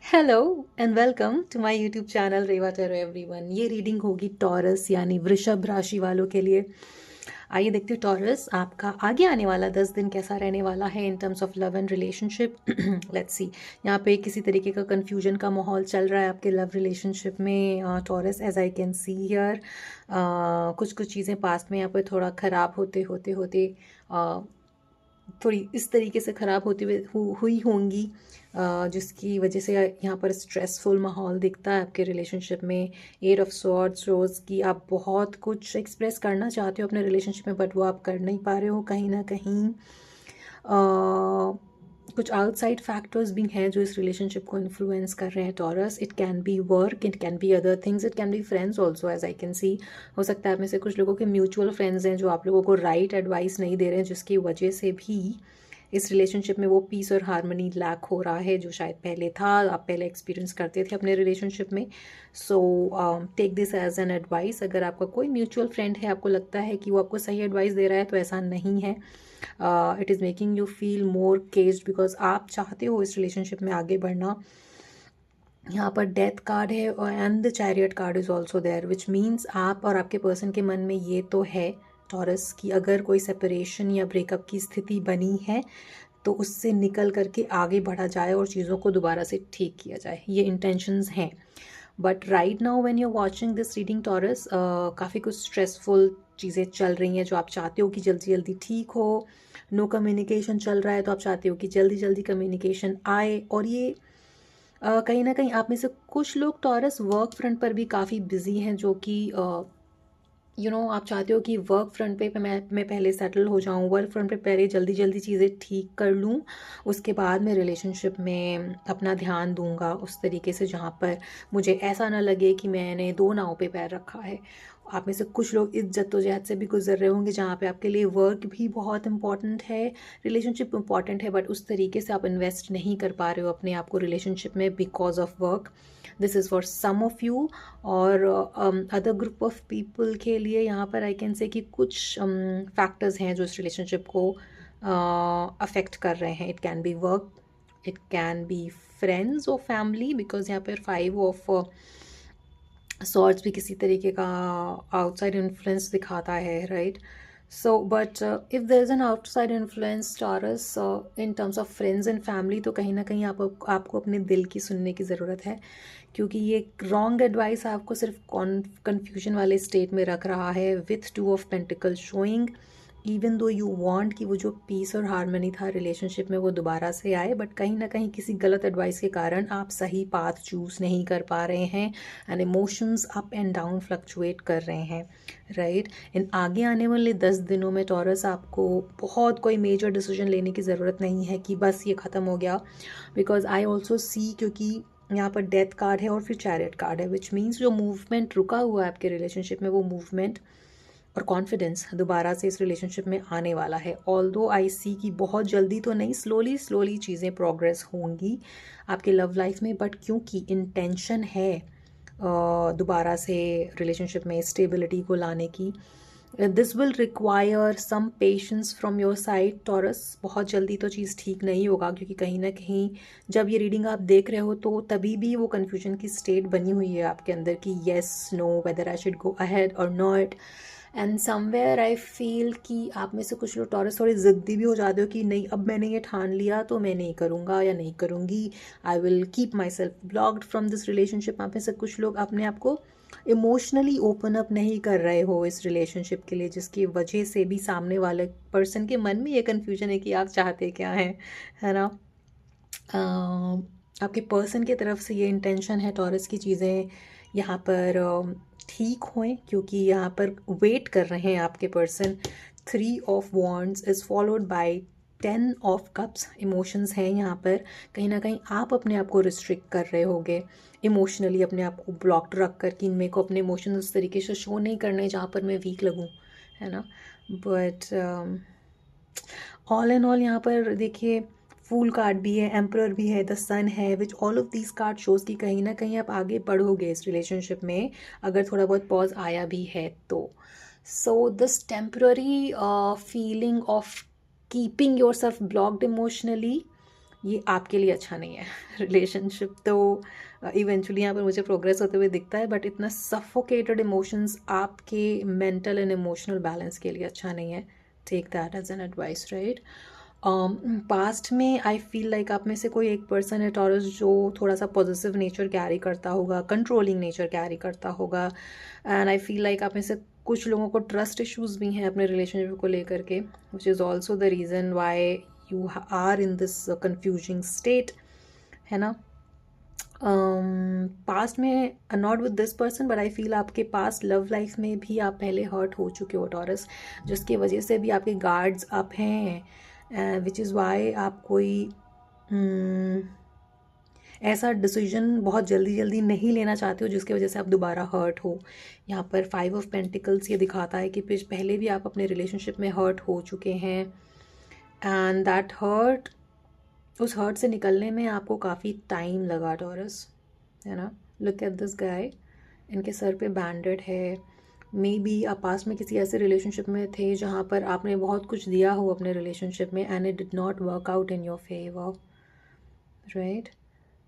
Hello and welcome to my YouTube channel Reva tarot everyone. ये reading होगी Taurus यानी वृषभ राशि वालों के लिए। आइए देखते हैं टॉरस आपका आगे आने वाला 10 दिन कैसा रहने वाला है in terms of love and relationship. Let's see. यहाँ पे किसी तरीके का कंफ्यूजन का माहौल चल रहा है आपके लव रिलेशनशिप में Taurus, as I can see here. कुछ कुछ चीज़ें पास्ट में यहाँ पे थोड़ा ख़राब होते होते होते थोड़ी इस तरीके से ख़राब होती हुई होंगी, जिसकी वजह से यहाँ पर स्ट्रेसफुल माहौल दिखता है आपके रिलेशनशिप में। एट ऑफ स्वॉर्ड्स शोज़ कि आप बहुत कुछ एक्सप्रेस करना चाहते हो अपने रिलेशनशिप में, बट वो आप कर नहीं पा रहे हो कहीं ना कहीं। कुछ आउटसाइड फैक्टर्स भी हैं जो इस रिलेशनशिप को इन्फ्लुएंस कर रहे हैं Taurus. It can be work, it can be other things, it can be friends also, as I can see. हो सकता है आप में से कुछ लोगों के म्यूचुअल फ्रेंड्स हैं जो आप लोगों को राइट एडवाइस नहीं दे रहे हैं, जिसकी वजह से भी इस रिलेशनशिप में वो पीस और हारमोनी लैक हो रहा है जो शायद पहले था, आप पहले एक्सपीरियंस करते थे अपने रिलेशनशिप में। So take this as an advice. अगर आपका कोई म्यूचुअल फ्रेंड है, आपको लगता है कि वो आपको सही एडवाइस दे रहा है, तो ऐसा नहीं है। It is making you feel more caged because आप चाहते हो इस रिलेशनशिप में आगे बढ़ना। यहाँ पर डेथ कार्ड है and the chariot card is also there, which means आप और आपके पर्सन के मन में ये तो है टॉरस की अगर कोई सेपरेशन या ब्रेकअप की स्थिति बनी है तो उससे निकल करके आगे बढ़ा जाए और चीज़ों को दोबारा से ठीक किया जाए, ये इंटेंशंस हैं। But right now when you are watching this reading Taurus, काफ़ी कुछ स्ट्रेसफुल चीज़ें चल रही हैं जो आप चाहते हो कि जल्दी जल्दी ठीक हो। नो कम्युनिकेशन चल रहा है तो आप चाहते हो कि जल्दी जल्दी कम्युनिकेशन आए। और ये कहीं ना कहीं आप में से कुछ लोग टॉरस वर्क फ्रंट पर भी काफ़ी बिजी हैं, जो कि आप चाहते हो कि वर्क फ्रंट पे मैं पहले सेटल हो जाऊँ, वर्क फ्रंट पे पहले जल्दी जल्दी चीज़ें ठीक कर लूँ, उसके बाद मैं रिलेशनशिप में अपना ध्यान दूंगा उस तरीके से जहाँ पर मुझे ऐसा ना लगे कि मैंने दो नाव पे पैर रखा है। आप में से कुछ लोग इस जद्दोजहद से भी गुजर रहे होंगे जहाँ पे आपके लिए वर्क भी बहुत इंपॉर्टेंट है, रिलेशनशिप इंपॉर्टेंट है, बट उस तरीके से आप इन्वेस्ट नहीं कर पा रहे हो अपने आप को रिलेशनशिप में because of work. This is for some of you. और अदर ग्रुप ऑफ पीपल के लिए यहाँ पर आई कैन से कि कुछ फैक्टर्स हैं जो इस रिलेशनशिप को अफेक्ट कर रहे हैं। It can be work, it can be friends और फैमिली, बिकॉज यहाँ पर 5 ऑफ सॉर्ट्स भी किसी तरीके का आउटसाइड इन्फ्लुएंस दिखाता है, right. So but if there is an outside influence taurus in terms of friends and family, तो कहीं ना कहीं आपको अपने दिल की सुनने की ज़रूरत है, क्योंकि ये रॉन्ग एडवाइस आपको सिर्फ कन्फ्यूजन वाले स्टेट में रख रहा है with 2 of pentacle showing. Even though you want कि वो जो पीस और हारमोनी था रिलेशनशिप में वो दोबारा से आए, बट कहीं ना कहीं किसी गलत एडवाइस के कारण आप सही पाथ चूज़ नहीं कर पा रहे हैं and emotions up and down fluctuate कर रहे हैं, राइट। इन आगे आने वाले 10 दिनों में टॉरस आपको बहुत कोई मेजर डिसीजन लेने की ज़रूरत नहीं है कि बस ये ख़त्म हो गया, बिकॉज आई ऑल्सो सी, क्योंकि यहाँ पर डेथ कार्ड है और फिर चैरियट कार्ड है, विच मीन्स जो मूवमेंट रुका हुआ है आपके रिलेशनशिप में, वो मूवमेंट और कॉन्फिडेंस दोबारा से इस रिलेशनशिप में आने वाला है। ऑल्दो आई सी कि बहुत जल्दी तो नहीं, स्लोली स्लोली चीज़ें प्रोग्रेस होंगी आपके लव लाइफ में, बट क्योंकि इंटेंशन है दोबारा से रिलेशनशिप में स्टेबिलिटी को लाने की, this will require some patience from your side Taurus. बहुत जल्दी तो चीज़ ठीक नहीं होगा, क्योंकि कहीं ना कहीं जब ये रीडिंग आप देख रहे हो तो तभी भी वो कन्फ्यूजन की स्टेट बनी हुई है आपके अंदर कि yes no whether I should go ahead और नॉट। एंड समवेयर आई फील कि आप में से कुछ लोग टॉरस थोड़े ज़िद्दी भी हो जाते हो कि नहीं, अब मैंने ये ठान लिया तो मैं नहीं करूँगा या नहीं करूँगी, I will keep my self blocked from this relationship. आप में से कुछ लोग अपने आप को इमोशनली ओपन अप नहीं कर रहे हो इस रिलेशनशिप के लिए, जिसकी वजह से भी सामने वाले पर्सन के मन में ये कन्फ्यूजन है कि आप चाहते क्या हैं, है ना। आपके पर्सन की तरफ से ये इंटेंशन है टॉरस की चीज़ें यहाँ पर ठीक होएं, क्योंकि यहाँ पर वेट कर रहे हैं आपके person. 3 of wands is followed by 10 of cups. Emotions हैं यहाँ पर, कहीं ना कहीं आप अपने आप को रिस्ट्रिक्ट कर रहे होगे इमोशनली, अपने आप को ब्लॉक्ड रख कर कि मेरे को अपने इमोशंस उस तरीके से शो नहीं करने जहाँ पर मैं वीक लगूँ, है ना। बट ऑल एंड ऑल यहाँ पर देखिए, फूल कार्ड भी है, एम्परर भी है, द सन है, which all of these card shows कि कहीं ना कहीं आप आगे बढ़ोगे इस रिलेशनशिप में, अगर थोड़ा बहुत पॉज आया भी है तो। So this temporary feeling of keeping your self blocked emotionally ये आपके लिए अच्छा नहीं है। रिलेशनशिप तो इवेंचुअली यहाँ पर मुझे प्रोग्रेस होते हुए दिखता है, बट इतना सफोकेटेड इमोशंस आपके मेंटल एंड इमोशनल बैलेंस के लिए अच्छा नहीं है। Take that as an advice, right. Past में आई फील लाइक आप में से कोई एक पर्सन है टॉरस जो थोड़ा सा पॉजिटिव नेचर कैरी करता होगा, कंट्रोलिंग नेचर कैरी करता होगा, एंड आई फील लाइक आप में से कुछ लोगों को ट्रस्ट इश्यूज भी हैं अपने रिलेशनशिप को लेकर के, which is also the reason why you are in this confusing state, है ना। पास्ट में not with this person, but I feel आपके पास्ट लव लाइफ में भी आप पहले हर्ट हो चुके हो टॉरस, जिसकी वजह से भी आपके गार्ड्स अप हैं, विच इज़ वाई आप कोई ऐसा डिसीजन बहुत जल्दी जल्दी नहीं लेना चाहते हो जिसकी वजह से आप दोबारा हर्ट हो। यहाँ पर 5 ऑफ पेंटिकल्स ये दिखाता है कि पहले भी आप अपने रिलेशनशिप में हर्ट हो चुके हैं, एंड दैट हर्ट, उस हर्ट से निकलने में आपको काफ़ी टाइम लगा टॉरस, है ना। लुक एट दिस गाय, इनके सर पे बैंडेड है। मे बी आप पास में किसी ऐसे रिलेशनशिप में थे जहाँ पर आपने बहुत कुछ दिया हो अपने रिलेशनशिप में, and it did not work out in your favour, right.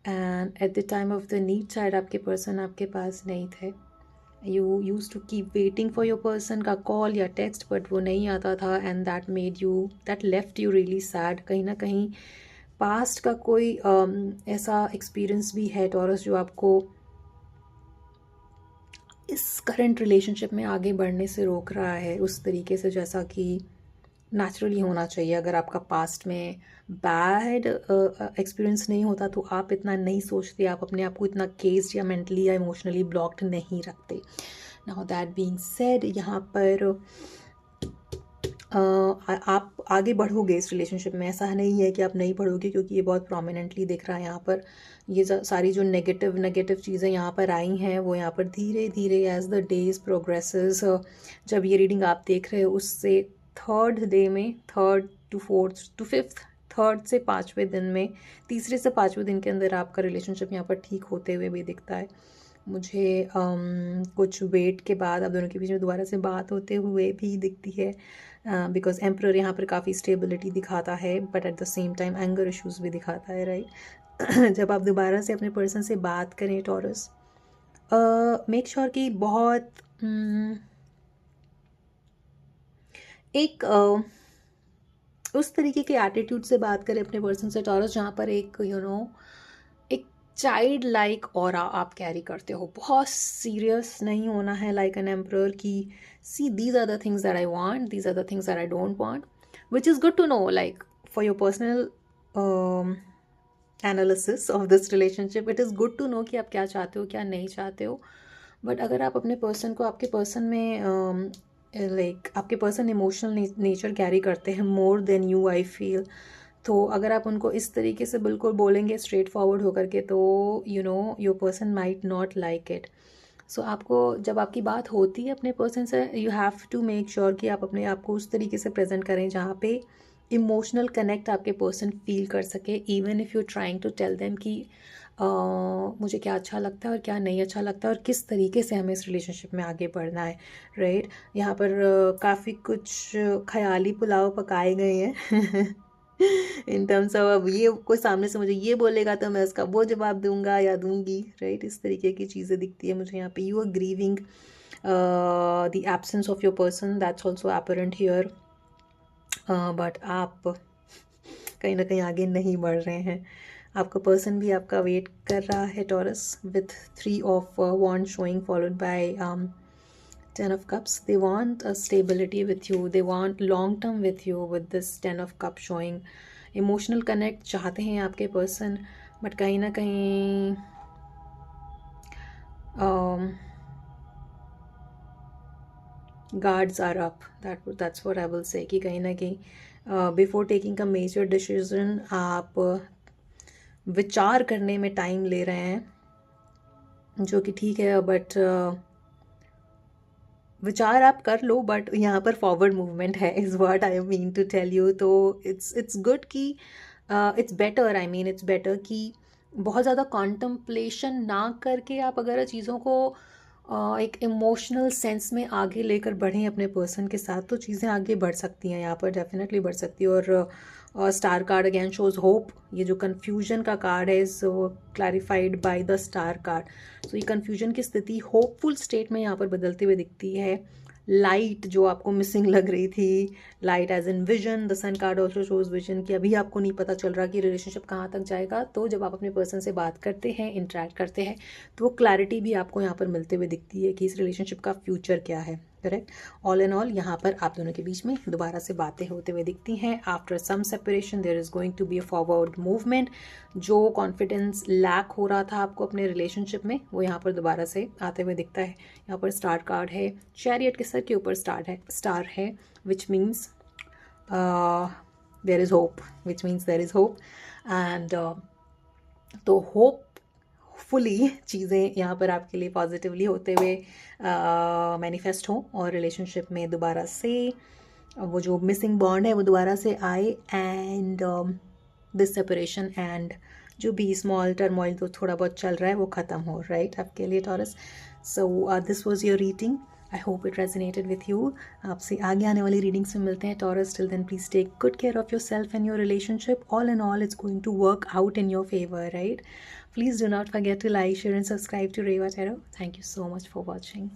And at the time of the need side आपके पर्सन आपके पास नहीं थे। You use to keep waiting for your person का कॉल या टेक्स्ट, बट वो नहीं आता था, and that made you, that left you really sad. कहीं ना कहीं पास्ट का कोई ऐसा एक्सपीरियंस भी है टॉरस जो आपको इस करंट रिलेशनशिप में आगे बढ़ने से रोक रहा है उस तरीके से जैसा कि नेचुरली होना चाहिए। अगर आपका पास्ट में बैड एक्सपीरियंस नहीं होता तो आप इतना नहीं सोचते, आप अपने आप को इतना केस्ड या मेंटली या इमोशनली ब्लॉक्ड नहीं रखते। नाउ दैट बीइंग सेड, यहाँ पर आप आगे बढ़ोगे इस रिलेशनशिप में, ऐसा नहीं है कि आप नहीं बढ़ोगे, क्योंकि ये बहुत प्रोमिनेंटली दिख रहा है यहाँ पर। ये सारी जो नेगेटिव चीज़ें यहाँ पर आई हैं वो यहाँ पर धीरे धीरे एज द डेज प्रोग्रेसेस, जब ये रीडिंग आप देख रहे हो उससे थर्ड डे में, third to fourth to fifth, third से 5वें दिन में, तीसरे से 5वें दिन के अंदर आपका रिलेशनशिप यहाँ पर ठीक होते हुए भी दिखता है मुझे। कुछ वेट के बाद आप दोनों के बीच में दोबारा से बात होते हुए भी दिखती है, बिकॉज एम्परर यहाँ पर काफ़ी स्टेबिलिटी दिखाता है, but at the same time anger issues भी दिखाता है, राइट। जब आप दोबारा से अपने पर्सन से बात करें टॉरस, मेक श्योर कि बहुत एक उस तरीके के एटीट्यूड से बात करें अपने पर्सन से टॉरस जहाँ पर एक एक चाइल्ड लाइक ऑरा आप कैरी करते हो। बहुत सीरियस नहीं होना है लाइक एन एम्परर की see these are the things that I want, these are the things that I don't want, which is good to know like for your personal analysis of this relationship. It is good to know कि आप क्या चाहते हो क्या नहीं चाहते हो, but अगर आप अपने पर्सन को, आपके पर्सन में लाइक आपके पर्सन इमोशनल नेचर कैरी करते हैं more than you, I feel, तो अगर आप उनको इस तरीके से बिल्कुल बोलेंगे स्ट्रेट फॉरवर्ड होकर के, तो your person might not like it. So आपको जब आपकी बात होती है अपने पर्सन से, you have to make sure कि आप अपने आप को उस तरीके से प्रेजेंट करें जहाँ पे इमोशनल कनेक्ट आपके पर्सन फील कर सके, even if you trying to tell them कि मुझे क्या अच्छा लगता है और क्या नहीं अच्छा लगता है और किस तरीके से हमें इस रिलेशनशिप में आगे बढ़ना है, राइट। यहाँ पर काफ़ी कुछ ख्याली पुलाव पकाए गए हैं इन टर्म्स ऑफ, अब ये कोई सामने से मुझे ये बोलेगा तो मैं उसका वो जवाब दूंगा या दूंगी, राइट। इस तरीके की चीज़ें दिखती है मुझे यहाँ पे। You are grieving the absence of your person, that's also apparent here, but आप कहीं ना कहीं आगे नहीं बढ़ रहे हैं। आपका पर्सन भी आपका वेट कर रहा है Taurus, with 3 of wand showing followed by 10 of cups. They want a stability with you, they want long term with you with this 10 of cups showing. Emotional connect चाहते हैं आपके पर्सन, बट कहीं ना कहीं guards are up, that's what I will say, कि कहीं ना कहीं before taking a major decision आप विचार करने में टाइम ले रहे हैं, जो कि ठीक है, बट विचार आप कर लो, बट यहाँ पर फॉरवर्ड मूवमेंट है, is what I mean to tell you. तो इट्स गुड कि it's better, I mean it's better कि बहुत ज़्यादा कॉन्टम्पलेशन ना करके आप अगर चीज़ों को एक इमोशनल सेंस में आगे लेकर बढ़ें अपने पर्सन के साथ, तो चीज़ें आगे बढ़ सकती हैं, यहाँ पर डेफिनेटली बढ़ सकती है। और और star card again shows hope. ये जो कन्फ्यूजन का कार्ड है is clarified by the star card. So ये कन्फ्यूजन की स्थिति होपफुल स्टेट में यहाँ पर बदलती हुई दिखती है। लाइट जो आपको मिसिंग लग रही थी, light as in vision, the sun card also shows vision, कि अभी आपको नहीं पता चल रहा कि रिलेशनशिप कहाँ तक जाएगा। तो जब आप अपने पर्सन से बात करते हैं, इंटरेक्ट करते हैं, तो वो क्लैरिटी भी आपको यहाँ पर मिलते हुए दिखती है कि इस रिलेशनशिप का फ्यूचर क्या है। करेक्ट। ऑल एंड ऑल यहाँ पर आप दोनों के बीच में दोबारा से बातें होते हुए दिखती हैं। After some separation there is going to be a forward movement. जो कॉन्फिडेंस लैक हो रहा था आपको अपने रिलेशनशिप में, वो यहाँ पर दोबारा से आते हुए दिखता है। यहाँ पर स्टार कार्ड है, चैरियट के सर के ऊपर स्टार है which means there is hope, which means there is hope. And तो होपफुली चीज़ें यहाँ पर आपके लिए पॉजिटिवली होते हुए मैनिफेस्ट हों और रिलेशनशिप में दोबारा से वो जो मिसिंग बॉन्ड है वो दोबारा से आए। एंड दिस सेपरेशन एंड जो भी स्मॉल टर्मोइल तो थोड़ा बहुत चल रहा है वो ख़त्म हो, राइट, आपके लिए Taurus. So this was your reading. I hope it resonated with you. आपसे आगे आने वाली रीडिंग्स में मिलते हैं Taurus. Till then please take good care of your self and your relationship. All in all it's going to work out in your favor, right? Please do not forget to like, share and subscribe to Reva Tarot. Thank you so much for watching.